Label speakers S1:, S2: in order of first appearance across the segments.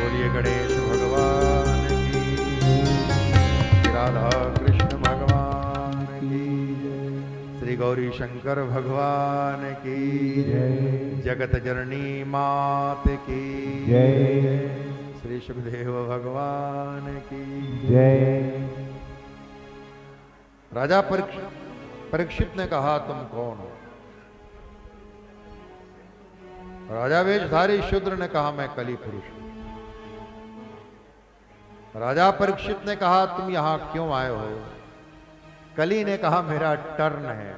S1: बोलिए गणेश भगवान की, राधा कृष्ण भगवान की, श्री गौरी शंकर भगवान की, जगत जननी मात की जय, श्री सुखदेव भगवान की जय। राजा परीक्षित ने कहा, तुम कौन हो? राजा वेशधारी शूद्र ने कहा, मैं कली पुरुष हूं। राजा परीक्षित ने कहा, तुम यहां क्यों आए हो? कली ने कहा, मेरा टर्न है।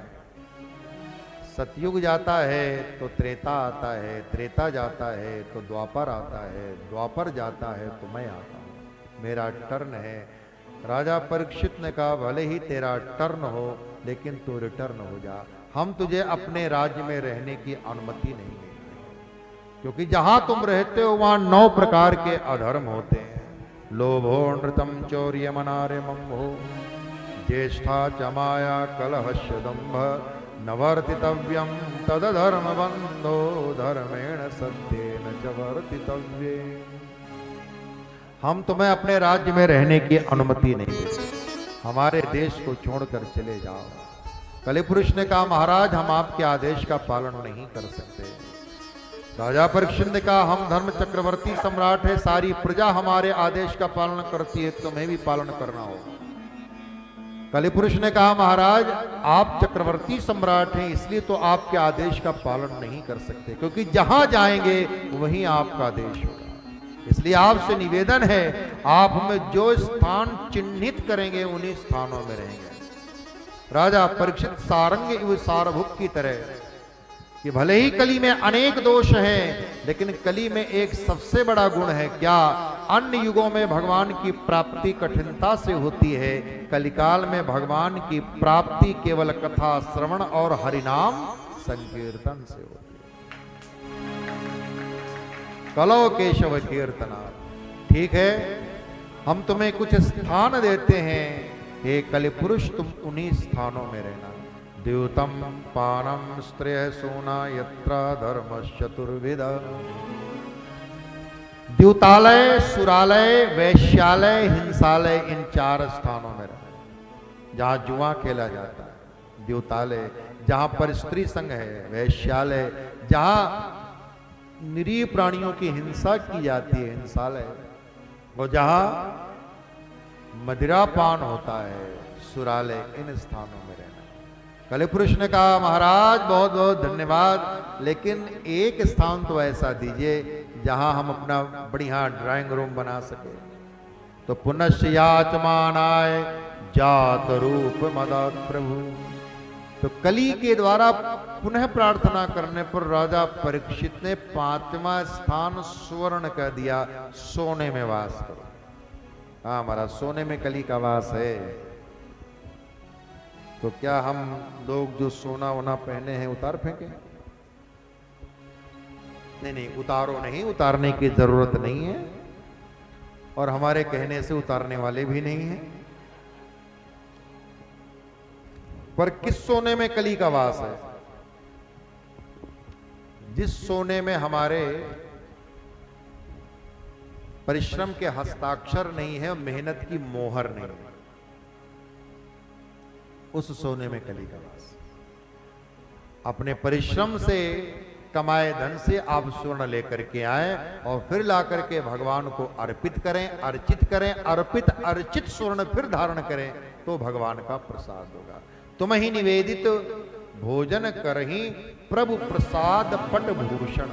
S1: सतयुग जाता है तो त्रेता आता है, त्रेता जाता है तो द्वापर आता है, द्वापर जाता है तो मैं आता हूं, मेरा टर्न है। राजा परीक्षित ने कहा, भले ही तेरा टर्न हो, लेकिन तू रिटर्न हो जा। हम तुझे अपने राज्य में रहने की अनुमति नहीं देंगे, क्योंकि जहां तुम रहते हो वहां 9 प्रकार के अधर्म होते हैं। लोभो नृतम चौर्यमनारे मम्भो, ज्येष्ठा च माया कलहस्य दंभ, न वर्तितव्यम तदधर्म बंधो, धर्मेण सत्येन च वर्तितव्ये। हम तुम्हें अपने राज्य में रहने की अनुमति नहीं देते, हमारे देश को छोड़कर चले जाओ। कलिपुरुष ने कहा, महाराज हम आपके आदेश का पालन नहीं कर सकते। राजा परीक्षित ने कहा, हम धर्म चक्रवर्ती सम्राट है, सारी प्रजा हमारे आदेश का पालन करती है, तुम्हें भी पालन करना होगा। कलिपुरुष ने कहा, महाराज आप चक्रवर्ती सम्राट हैं, इसलिए तो आपके आदेश का पालन नहीं कर सकते, क्योंकि जहां जाएंगे वहीं आपका आदेश होगा। इसलिए आपसे निवेदन है, आप हमें जो स्थान चिन्हित करेंगे उन्हीं स्थानों में रहेंगे। राजा परीक्षित सारंग एवं सारभुक की तरह कि भले ही कली में अनेक दोष हैं, लेकिन कली में एक सबसे बड़ा गुण है क्या? अन्य युगों में भगवान की प्राप्ति कठिनता से होती है, कलिकाल में भगवान की प्राप्ति केवल कथा श्रवण और हरिनाम संकीर्तन से होती है। कलो केशव कीर्तना। ठीक है, हम तुम्हें कुछ स्थान देते हैं, हे कलिपुरुष तुम उन्हीं स्थानों में रहना। द्यूतम पानम स्त्रिय सोना यत्र धर्मश्चतुर्विध। द्यूतालय, सुरालय, वैश्यालय, हिंसालय, इन 4 स्थानों में रहना। जहां जुआ खेला जाता है द्यूतालय, जहां पर स्त्री संघ है वैश्यालय, जहां निरीह प्राणियों की हिंसा की जाती है हिंसालय, और जहां मदिरापान होता है सुरालय, इन स्थानों में रहना। कलिपुरुष ने कहा, महाराज बहुत बहुत धन्यवाद, लेकिन एक स्थान तो ऐसा दीजिए जहां हम अपना बढ़िया ड्राइंग रूम बना सके। तो पुनश्च याचमानाय जात रूप मदद प्रभु। तो कली के द्वारा पुनः प्रार्थना करने पर राजा परीक्षित ने 5वां स्थान स्वर्ण कह दिया, सोने में वास करो। हाँ महाराज, सोने में कली का वास है। तो क्या हम लोग जो सोना वोना पहने हैं उतार फेंके? नहीं नहीं, उतारो नहीं, उतारने की जरूरत नहीं है, और हमारे कहने से उतारने वाले भी नहीं हैं। पर किस सोने में कली का वास है? जिस सोने में हमारे परिश्रम के हस्ताक्षर नहीं है, मेहनत की मोहर नहीं है, उस सोने में कली का वास। अपने परिश्रम से कमाए धन से आप स्वर्ण लेकर के आए और फिर ला करके भगवान को अर्पित करें, अर्चित करें, अर्पित अर्चित स्वर्ण फिर धारण करें, तो भगवान का प्रसाद होगा। तुम ही निवेदित भोजन करही प्रभु प्रसाद पट भूषण।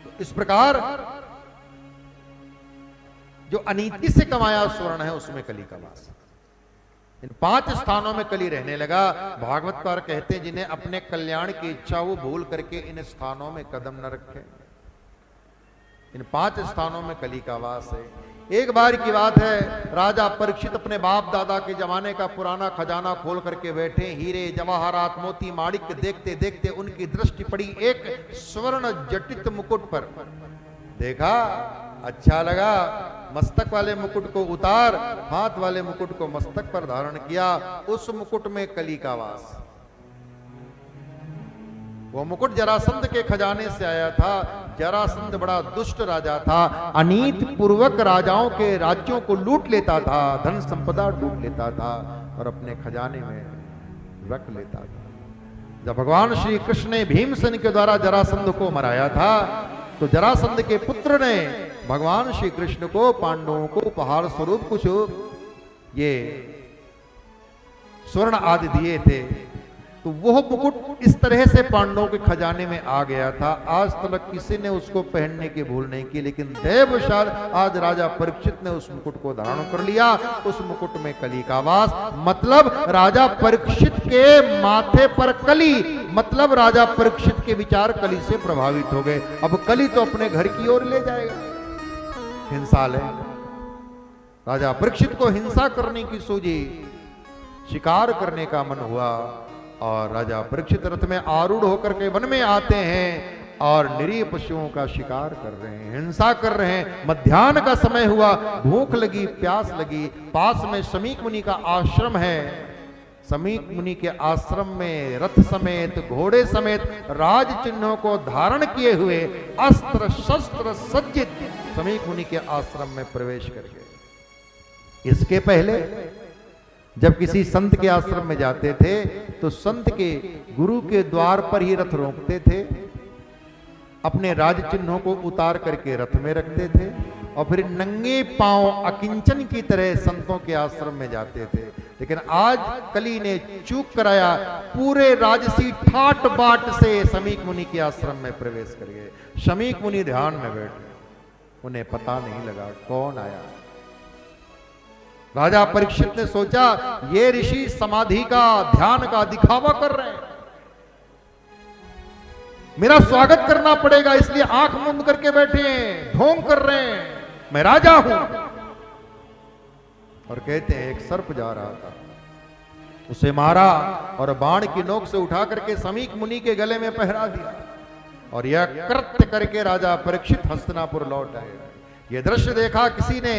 S1: तो इस प्रकार जो अनीति से कमाया स्वर्ण है उसमें कली का वास। इन 5 स्थानों में कली रहने लगा। भागवतकार कहते हैं, जिन्हें अपने कल्याण की इच्छा वो भूल करके इन स्थानों में कदम न रखे। इन 5 स्थानों में कली का वास है। एक बार की बात है, राजा परीक्षित अपने बाप दादा के जमाने का पुराना खजाना खोल करके बैठे, हीरे जवाहरात मोती माणिक्य देखते देखते उनकी दृष्टि पड़ी एक स्वर्ण जटित मुकुट पर। देखा, अच्छा लगा, मस्तक वाले मुकुट को उतार, हाथ वाले मुकुट को मस्तक पर धारण किया। उस मुकुट में कली का वास। वो मुकुट जरासंध के खजाने से आया था। जरासंध बड़ा दुष्ट राजा था, अनीति पूर्वक राजाओं के राज्यों को लूट लेता था, धन संपदा लूट लेता था और अपने खजाने में रख लेता था। जब भगवान श्री कृष्ण ने भीमसेन के द्वारा जरासंध को मराया था, तो जरासंध के पुत्र ने भगवान श्री कृष्ण को, पांडवों को उपहार स्वरूप कुछ ये स्वर्ण आदि दिए थे। तो वह मुकुट इस तरह से पांडवों के खजाने में आ गया था, आज तक किसी ने उसको पहनने की भूल नहीं की, लेकिन देवशाल आज राजा परीक्षित ने उस मुकुट को धारण कर लिया। उस मुकुट में कली का वास, मतलब राजा परीक्षित के माथे पर कली, मतलब राजा परीक्षित के विचार कली से प्रभावित हो गए। अब कली तो अपने घर की ओर ले जाएगा, हिंसा ले। राजा परीक्षित को हिंसा करने की सूझी, शिकार करने का मन हुआ और राजा परीक्षित रथ में आरूढ़ होकर के वन में आते हैं और निरीह पशुओं का शिकार कर रहे हैं, हिंसा कर रहे हैं। मध्याह्न का समय हुआ, भूख लगी, प्यास लगी, पास में शमीक मुनि का आश्रम है। शमीक मुनि के आश्रम में रथ समेत, घोड़े समेत, राज चिन्हों को धारण किए हुए, अस्त्र शस्त्र सज्जित शमीक मुनि के आश्रम में प्रवेश कर गए। इसके पहले जब किसी संत के आश्रम में जाते थे तो संत के गुरु के द्वार पर ही रथ रोकते थे, अपने राज चिन्हों को उतार करके रथ में रखते थे और फिर नंगे पांव अकिंचन की तरह संतों के आश्रम में जाते थे। लेकिन आज कली ने चूक कराया, पूरे राजसी ठाट बाट से शमीक मुनि के आश्रम में प्रवेश कर गए। शमीक मुनि ध्यान में बैठे, उन्हें पता नहीं लगा कौन आया। राजा परीक्षित ने सोचा ये ऋषि समाधि का, ध्यान का दिखावा कर रहे हैं, मेरा स्वागत करना पड़ेगा, इसलिए आंख मूंद करके बैठे हैं, ढोंग कर रहे हैं, मैं राजा हूं। और कहते हैं एक सर्प जा रहा था, उसे मारा और बाण की नोक से उठा करके शमीक मुनि के गले में पहरा दिया और यह कृत्य करके राजा परीक्षित हस्तिनापुर लौट आए। यह दृश्य देखा, किसी ने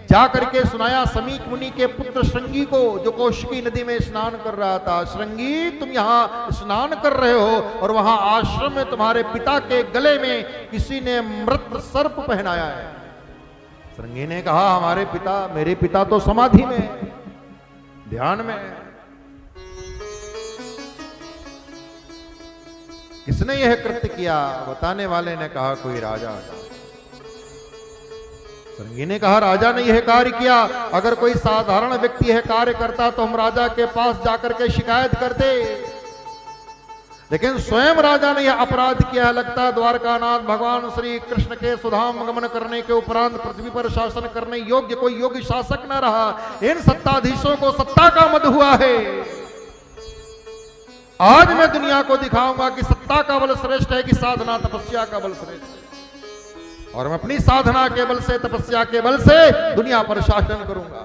S1: जाकर के सुनाया शमीक मुनि के पुत्र श्रृंगी को, जो कौशिकी नदी में स्नान कर रहा था, श्रृंगी तुम यहाँ स्नान कर रहे हो और वहां आश्रम में तुम्हारे पिता के गले में किसी ने मृत सर्प पहनाया है। श्रृंगी ने कहा हमारे पिता, मेरे पिता तो समाधि में, ध्यान में। किसने यह कृत्य किया? बताने वाले ने कहा कोई राजा। श्रृंगी ने कहा राजा ने यह कार्य किया, अगर कोई साधारण व्यक्ति यह कार्य करता तो हम राजा के पास जाकर के शिकायत करते, लेकिन स्वयं राजा ने यह अपराध किया। लगता द्वारकानाथ भगवान श्री कृष्ण के सुधाम गमन करने के उपरांत पृथ्वी पर शासन करने योग्य कोई योग्य शासक न रहा। इन सत्ताधीशों को सत्ता का मद हुआ है। आज मैं दुनिया को दिखाऊंगा कि सत्ता का बल श्रेष्ठ है कि साधना तपस्या का बल श्रेष्ठ है, और मैं अपनी साधना के बल से, तपस्या के बल से दुनिया पर शासन करूंगा।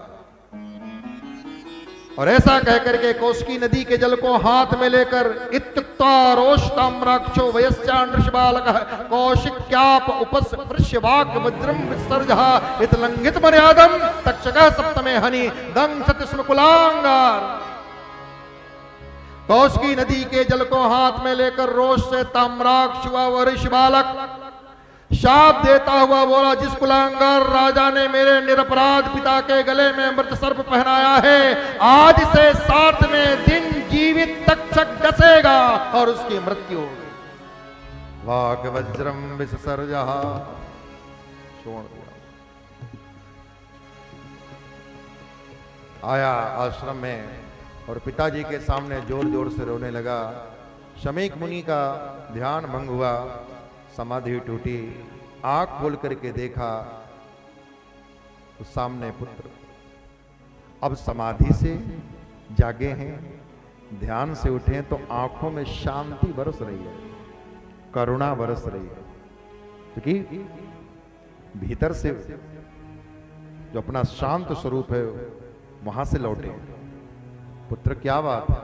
S1: और ऐसा कहकर के कौशिकी नदी के जल को हाथ में लेकर इत्युक्ता रोषताम्राक्षो वयस्यानृषबालकः कौशिक्याप उपस्पृश्यवाक् वज्रं विसर्जः इतलंघित मर्यादं तक्षकः सप्तमे हनि दंशति स्म कुलांगार। कौशिकी नदी के जल को हाथ में लेकर रोष से ताम्राक्ष व ऋषि बालक शाप देता हुआ बोला, जिस कुलांगार राजा ने मेरे निरपराध पिता के गले में मृत सर्प पहनाया है, आज से 7वें दिन जीवित तक्षक डसेगा और उसकी मृत्यु होगी। वाक वज्रम विसर्जः, छोड़ दिया। आया आश्रम में और पिताजी के सामने जोर जोर से रोने लगा। शमीक मुनि का ध्यान भंग हुआ, समाधि टूटी, आंख खोल करके देखा तो सामने पुत्र अब समाधि से जागे हैं, ध्यान से उठे हैं, तो आंखों में शांति बरस रही है, करुणा बरस रही है, क्योंकि भीतर से जो अपना शांत स्वरूप है वहां से लौटे। पुत्र क्या बात है?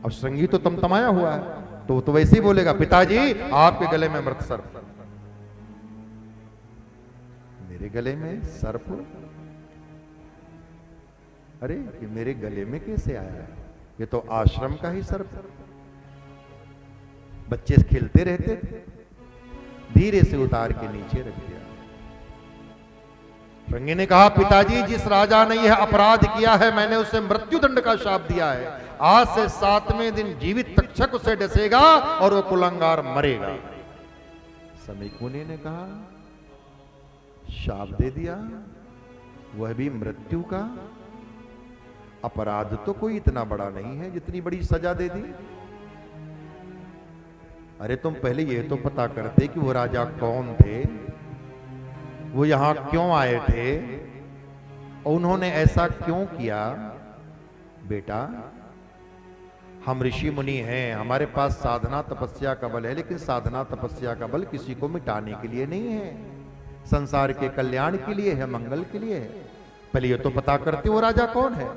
S1: अब श्रृंगी तो तमतमाया हुआ है, तो तो वैसे ही बोलेगा पिताजी आपके गले में मृत सर्प। मेरे गले में सर्प? अरे ये मेरे गले में कैसे आया है? ये तो आश्रम का ही सर्प। बच्चे खेलते रहते थे, धीरे से उतार के नीचे रख दिया। रंगी ने कहा, पिताजी जिस राजा ने यह अपराध किया है मैंने उसे मृत्युदंड का शाप दिया है। आज से 7वें दिन जीवित तक्षक उसे डसेगा और वो कुलंगार मरेगा। समीक मुनि ने कहा, शाप दे दिया, वह भी मृत्यु का? अपराध तो कोई इतना बड़ा नहीं है जितनी बड़ी सजा दे दी। अरे तुम पहले ये तो पता करते कि वो राजा कौन थे, वो यहां क्यों आए थे और उन्होंने ऐसा क्यों किया। बेटा, हम ऋषि मुनि हैं, हमारे पास साधना तपस्या का बल है, लेकिन साधना तपस्या का बल किसी को मिटाने के लिए नहीं है, संसार के कल्याण के लिए है, मंगल के लिए है। पहले ये तो पता करते वो राजा कौन है।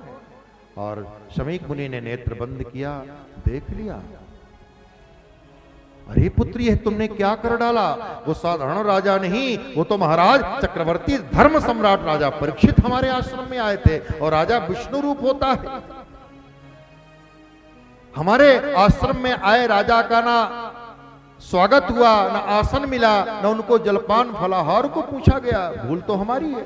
S1: और शमीक मुनि ने नेत्र बंद किया, देख लिया। अरे पुत्र, यह तुमने क्या कर डाला। वो साधारण राजा नहीं, वो तो महाराज चक्रवर्ती धर्म सम्राट राजा परीक्षित हमारे आश्रम में आए थे। और राजा विष्णु रूप होता है। हमारे आश्रम में आए राजा का ना स्वागत हुआ, ना आसन मिला, ना उनको जलपान फलाहार को पूछा गया। भूल तो हमारी है।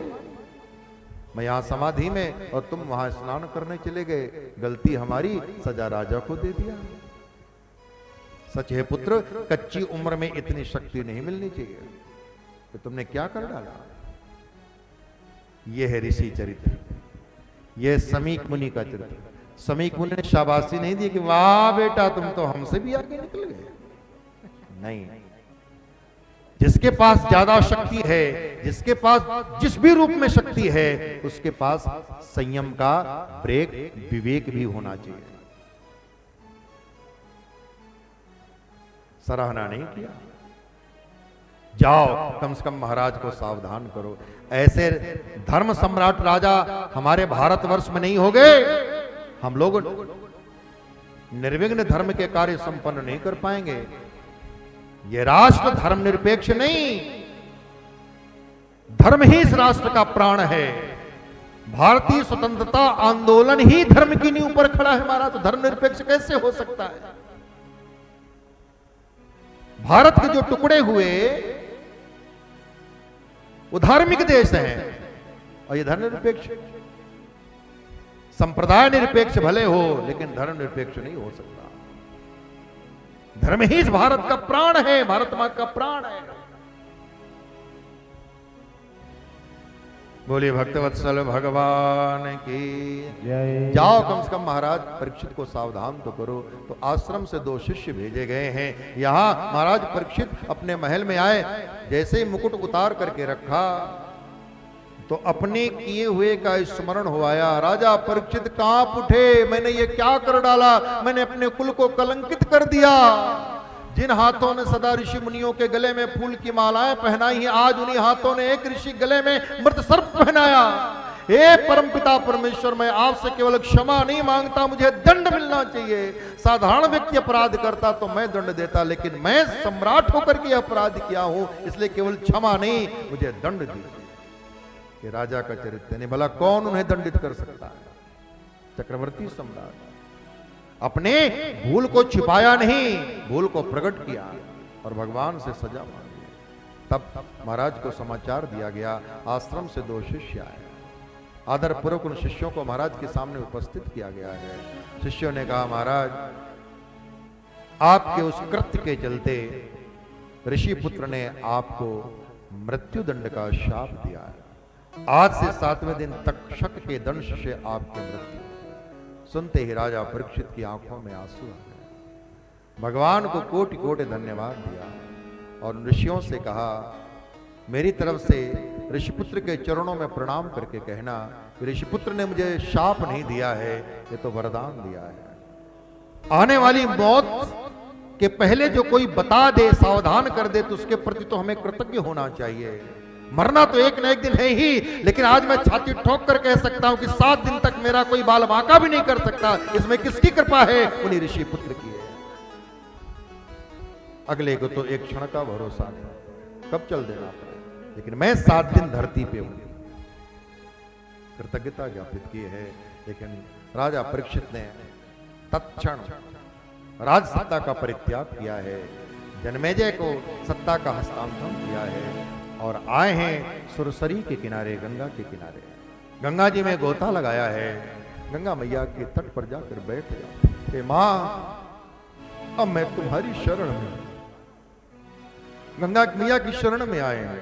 S1: मैं यहां समाधि में और तुम वहां स्नान करने चले गए, गलती हमारी, सजा राजा को दे दिया। सच है पुत्र, कच्ची उम्र में इतनी शक्ति नहीं मिलनी चाहिए। तो तुमने क्या कर डाला। यह है ऋषि चरित्र, यह समीक मुनि का चरित्र। समीक मुनि ने शाबाशी नहीं दी कि वाह बेटा तुम तो हमसे भी आगे निकल गए। नहीं, जिसके पास ज्यादा शक्ति है, जिसके पास जिस भी रूप में शक्ति है, उसके पास संयम का ब्रेक, विवेक भी होना चाहिए। सराहना नहीं किया। जाओ कम से कम महाराज को सावधान करो। ऐसे धर्म सम्राट राजा हमारे भारतवर्ष में नहीं हो गए, हम लोग निर्विघ्न धर्म के कार्य संपन्न नहीं कर पाएंगे। ये राष्ट्र धर्मनिरपेक्ष नहीं, धर्म ही इस राष्ट्र का प्राण है। भारतीय स्वतंत्रता आंदोलन ही धर्म की नींव पर खड़ा है हमारा, तो धर्मनिरपेक्ष कैसे हो सकता है। भारत के जो टुकड़े हुए वो धार्मिक देश हैं और ये धर्मनिरपेक्ष, संप्रदाय निरपेक्ष भले हो लेकिन धर्मनिरपेक्ष नहीं हो सकता। धर्म ही इस भारत का प्राण है, भारत मां का प्राण है। बोलिए भक्तवत्सल भगवान की जय। जाओ कम से कम महाराज परीक्षित को सावधान तो करो। तो आश्रम से 2 शिष्य भेजे गए हैं। यहां महाराज परीक्षित अपने महल में आए, जैसे ही मुकुट उतार करके रखा तो अपने किए हुए का स्मरण हो आया। राजा परीक्षित कांप उठे, मैंने ये क्या कर डाला, मैंने अपने कुल को कलंकित कर दिया। जिन हाथों ने सदा ऋषि मुनियों के गले में फूल की मालाएं पहनाई हैं, आज उन्हीं हाथों ने एक ऋषि गले में मृत सर्प पहनाया। हे परमपिता परमेश्वर, मैं आपसे केवल क्षमा नहीं मांगता, मुझे दंड मिलना चाहिए। साधारण व्यक्ति अपराध करता तो मैं दंड देता, लेकिन मैं सम्राट होकर के अपराध किया हूं, इसलिए केवल क्षमा नहीं, मुझे दंड दीजिए। कि राजा का चरित्र नहीं, भला कौन उन्हें दंडित कर सकता है। चक्रवर्ती सम्राट अपने भूल को छिपाया नहीं, भूल को प्रकट किया और भगवान से सजा मांगी। तब महाराज को समाचार दिया गया, आश्रम से 2 शिष्य आए। आदर पूर्वक उन शिष्यों को महाराज के सामने उपस्थित किया गया है। शिष्यों ने कहा, महाराज आपके उस कृत्य के चलते ऋषि पुत्र ने आपको मृत्युदंड का शाप दिया है। आज से 7वें दिन तक्षक के दंश से आपकी मृत्यु। सुनते ही राजा परीक्षित की आंखों में आंसू आ गए। भगवान को कोटि कोटि धन्यवाद दिया और ऋषियों से कहा, मेरी तरफ से ऋषिपुत्र के चरणों में प्रणाम करके कहना कि ऋषिपुत्र ने मुझे शाप नहीं दिया है, ये तो वरदान दिया है। आने वाली मौत के पहले जो कोई बता दे, सावधान कर दे, तो उसके प्रति तो हमें कृतज्ञ होना चाहिए। मरना तो एक न एक दिन है ही, लेकिन आज मैं छाती ठोक कर कह सकता हूं कि 7 दिन तक मेरा कोई बाल बांका भी नहीं कर सकता। इसमें किसकी कृपा है? उन्हीं ऋषि पुत्र की है। अगले को तो एक क्षण का भरोसा नहीं, कब चल देना पड़े, लेकिन मैं 7 दिन धरती पे हूं। कृतज्ञता ज्ञापित की है। लेकिन राजा परीक्षित ने तत्क्षण राजसत्ता का परित्याग किया है। जन्मेजय को सत्ता का हस्तांतरण किया है और आए हैं सुरसरी के किनारे, गंगा के किनारे। गंगा जी में गोता लगाया है। गंगा मैया के तट पर जाकर बैठ गया। हे मां, अब मैं तुम्हारी शरण में, गंगा मैया की शरण में आए हैं।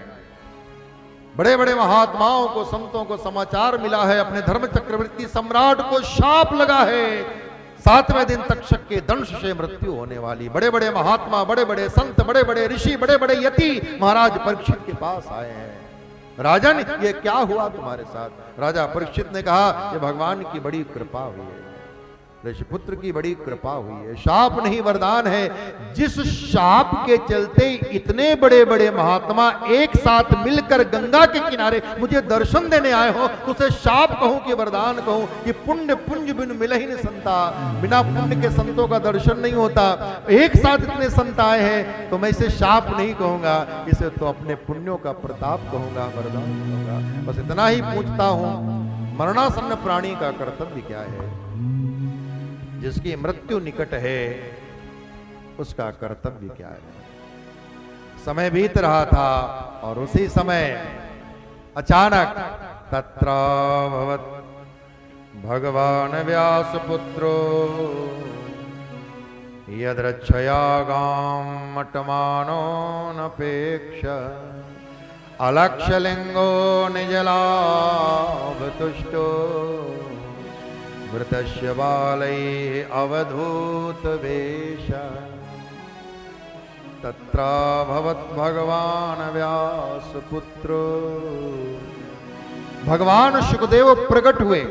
S1: बड़े बड़े महात्माओं को, संतों को समाचार मिला है, अपने धर्म चक्रवर्ती सम्राट को शाप लगा है, 7वें दिन तक्षक के दंश से मृत्यु होने वाली। बड़े बड़े महात्मा, बड़े बड़े संत, बड़े बड़े ऋषि, बड़े बड़े यति महाराज परीक्षित के पास आए हैं। राजन, ये क्या हुआ तुम्हारे साथ? राजा परीक्षित ने कहा, ये भगवान की बड़ी कृपा हुई है, ऋषिपुत्र की बड़ी कृपा हुई है। शाप नहीं, वरदान है। जिस शाप के चलते इतने बड़े बड़े महात्मा एक साथ मिलकर गंगा के किनारे मुझे दर्शन देने आए हो, उसे शाप कहूं कि वरदान कहूं? कि पुण्य पुंज बिन मिल ही नहीं संता, बिना पुण्य के संतों का दर्शन नहीं होता। एक साथ इतने संत आए हैं तो मैं इसे शाप नहीं कहूंगा, इसे तो अपने पुण्यों का प्रताप कहूंगा, वरदान कहूंगा। बस इतना ही पूछता हूं, मरणासन्न प्राणी का कर्तव्य क्या है? जिसकी मृत्यु निकट है उसका कर्तव्य क्या है? समय बीत रहा था और उसी समय अचानक तत्राभवत् भगवान व्यासपुत्रो यद्रक्षया गां मटमानो नपेक्ष अलक्ष्यलिंगो निजलाभतुष्टो वृतस्य बालैः अवधूत वेश तत्राभवत् भगवान व्यासपुत्रो। भगवान सुखदेव प्रकट हुए।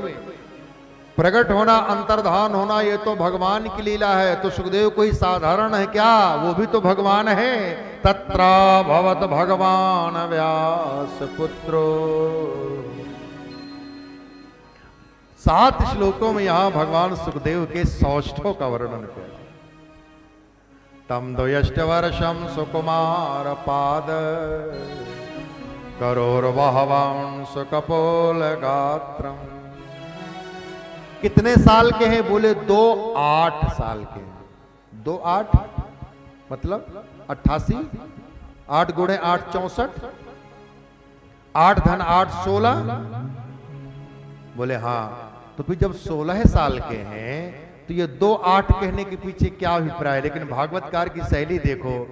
S1: प्रकट होना, अंतर्धान होना, ये तो भगवान की लीला है। तो सुखदेव कोई साधारण है क्या? वो भी तो भगवान है। तत्राभवत् भगवान व्यासपुत्रो। 7 श्लोकों में यहां भगवान सुखदेव के सौष्ठों का वर्णन किया। तम द्वयष्ट वर्षम सुकुमार पाद करोर्वहवंश कपोल गात्रम। कितने साल के हैं? बोले 2-8 साल के हैं। 2-8 मतलब 88, 8 गुणे 8 64, 8 धन 8 16। बोले हाँ। तो फिर जब 16 साल के हैं तो ये 2-8 कहने के पीछे क्या अभिप्राय है? लेकिन भागवतकार की शैली देखो,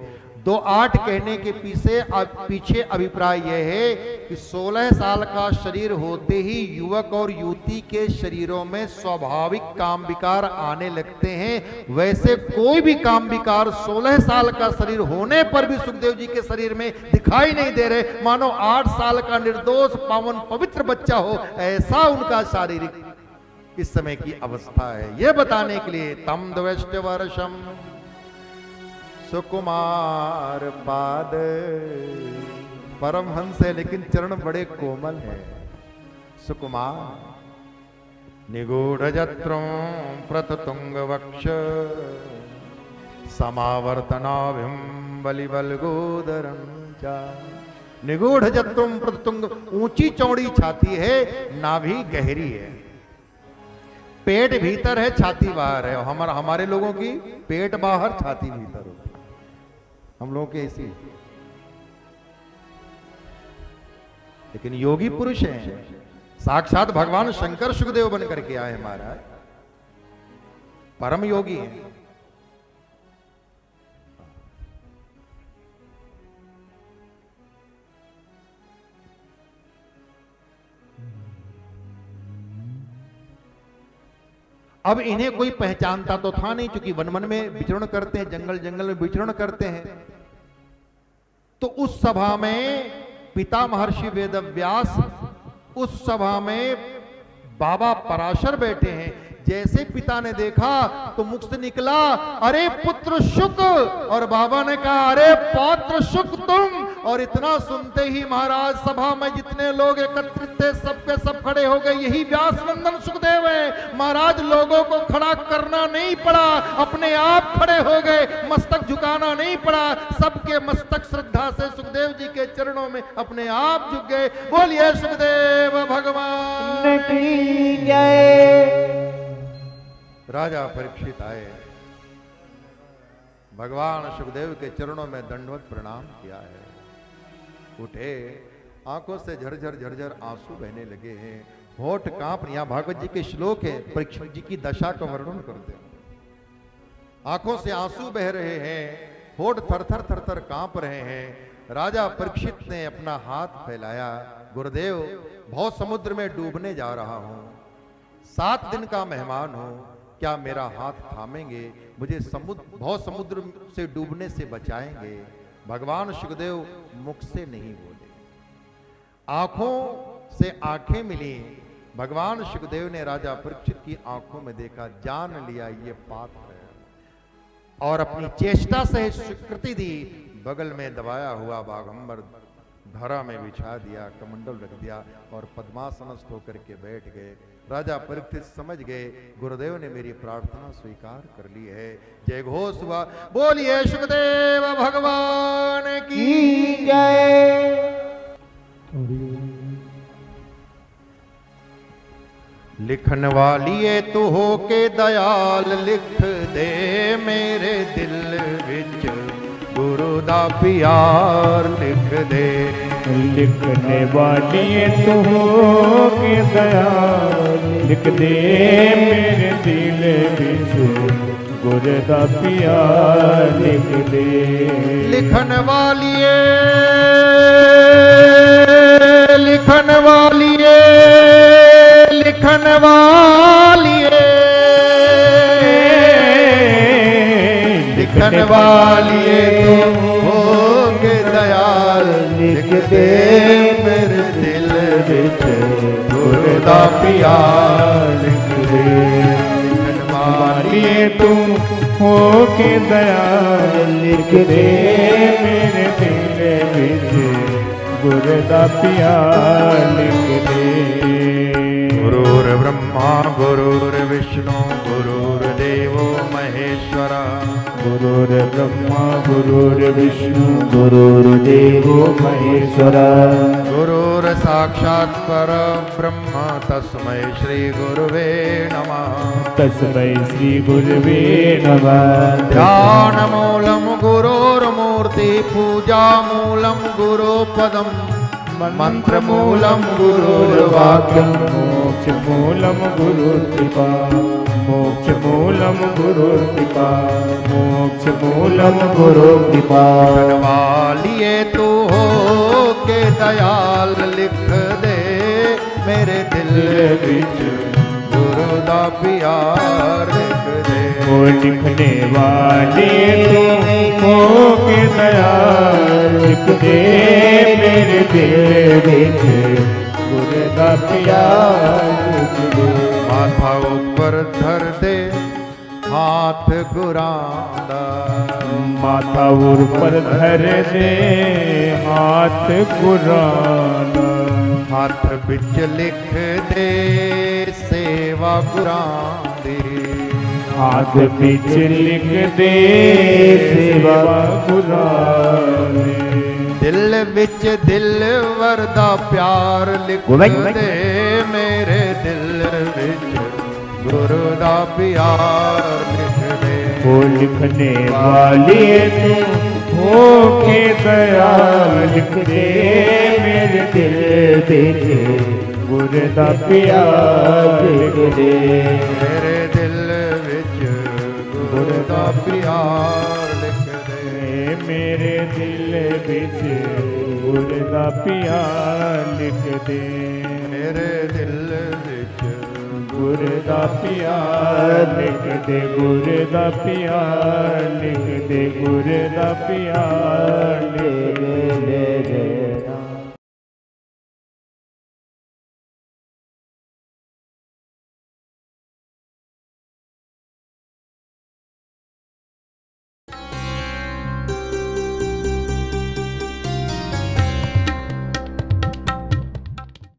S1: 2-8 कहने के पीछे अभिप्राय यह है कि 16 साल का शरीर होते ही युवक और युवती के शरीरों में स्वाभाविक काम विकार आने लगते हैं। वैसे कोई भी काम विकार 16 साल का शरीर होने पर भी सुखदेव जी के शरीर में दिखाई नहीं दे रहे, मानो 8 साल का निर्दोष पावन पवित्र बच्चा हो, ऐसा उनका शारीरिक इस समय की अवस्था है। यह बताने के लिए तम द्वष्ट वर्षम सुकुमार पाद। परमहंस है लेकिन चरण बड़े कोमल है। सुकुमार निगूढ़ जत्रं प्रततुंग वक्ष समावर्तनाभिं बलिबलगोदरं च। निगूढ़ जत्रं प्रततुंग, ऊंची चौड़ी छाती है, नाभि गहरी है, पेट भीतर है, छाती बाहर है। हमारे लोगों की पेट बाहर, छाती भीतर होती है। हम लोगों के ऐसी, लेकिन योगी पुरुष हैं। साक्षात भगवान शंकर सुखदेव बन करके आए महाराज, परम योगी हैं। अब इन्हें कोई पहचानता तो था नहीं, क्योंकि वन वन में विचरण करते हैं, जंगल जंगल में विचरण करते हैं। तो उस सभा में पिता महर्षि वेदव्यास, उस सभा में बाबा पराशर बैठे हैं। जैसे पिता ने देखा तो मुख से निकला, अरे पुत्र शुक, और बाबा ने कहा, अरे पौत्र शुक तुम। और इतना सुनते ही महाराज सभा में जितने लोग एकत्रित थे सबके सब खड़े हो गए। यही व्यास नंदन सुखदेव है महाराज। लोगों को खड़ा करना नहीं पड़ा, अपने आप खड़े हो गए, मस्तक झुकाना नहीं पड़ा। सबके मस्तक श्रद्धा से सुखदेव जी के चरणों में अपने आप झुक गए। बोलिए सुखदेव भगवान की जय। राजा परीक्षित आए, भगवान सुखदेव के चरणों में दंडवत प्रणाम किया है। उठे, आंखों से झरझर झरझर आंसू बहने लगे हैं, होठ कांप। यहाँ भागवत जी के श्लोक है, परीक्षित जी की दशा का वर्णन करते हैं। आंखों से आंसू बह रहे हैं, होठ थरथर थरथर कांप रहे हैं। राजा परीक्षित ने अपना हाथ फैलाया, गुरुदेव भव समुद्र में डूबने जा रहा हूं, 7 दिन का मेहमान हूं, क्या मेरा हाथ थामेंगे, मुझे भव समुद्र से डूबने से बचाएंगे। भगवान सुखदेव मुख से नहीं बोले, आंखों से आंखें मिली। भगवान सुखदेव ने राजा परीक्षित की आंखों में देखा, जान लिया ये पाप है, और अपनी चेष्टा से स्वीकृति दी। बगल में दबाया हुआ बाघंबर धरा में बिछा दिया, कमंडल रख दिया और पद्मासनस्थ होकर के बैठ गए। राजा परीक्षित समझ गए, गुरुदेव ने मेरी प्रार्थना स्वीकार कर ली है। जय घोष हुआ, बोलिए सुखदेव भगवान की जय। लिखन वालिए तू हो के दयाल, लिख दे मेरे दिल विच गुरु दा प्यार, लिख दे।
S2: लिखने वालिए तू हो के दयाल, लिख दे मेरे दिल विच गुरु दा प्यार, लिख दे।
S1: लिखन वालिए, लिखन वालिए, लिखन वालिए, लिखन वालिए तू हो के दयाल, लिख दे मेरे दिल विच गुरु दा प्यार, लिख दे। लिखन वालिए
S2: तू हो के दयाल, लिख दे मेरे दिल विच गुरु दा प्यार, लिख दे।
S1: गुरुर् ब्रह्मा गुरुर्विष्णु गुरुर्देवो महेश्वरा,
S2: गुरुर् ब्रह्मा गुरुर्विष्णु गुरुर्देवो महेश्वरा,
S1: गुरुर् साक्षात् परब्रह्म तस्मै श्री गुरुवे नमः,
S2: तस्मै श्री गुरुवे नमः।
S1: ध्यान मूलम गुरोर्मूर्ति, पूजा मूलम गुरुपदम, मंत्र मूलम गुरुर्वाक्यम,
S2: मोक्ष मूलम गुरुकृपा, मोक्ष मूलम गुरुकृपा, मोक्ष मूलम गुरुकृपा।
S1: लिखन वालिए तू हो के दयाल, लिख दे मेरे दिल विच गुरु दा प्यार, लिख दे।
S2: वो लिखने वाले तू हो के दयाल, लिख दे मेरे दिल विच गुरु दा प्यार, लिख दे।
S1: माथा ऊपर धर दे हाथ गुरांदा,
S2: माथा ऊपर धर दे हाथ गुराना,
S1: हाथ बिच लिख दे सेवा गुरांदी,
S2: हाथ बिच लिख दे सेवा गुरानी।
S1: दिल विच दिल वरदा प्यार, लिख दे मेरे दिल विच गुरु दा प्यार, लिख दे।
S2: वो लिखने वाले तू हो के दयाल, लिख दे मेरे दिल विच गुरु दा प्यार, लिख दे।
S1: मेरे दिल विच गुरु दा प्यार, लिख दे।
S2: मेरे दिल विच गुरु दा प्यार, लिख दे।
S1: मेरे दिल विच
S2: गुरु दा प्यार, लिख दे। गुरु दा प्यार, लिख दे। गुरु दा प्यार, लिख दे।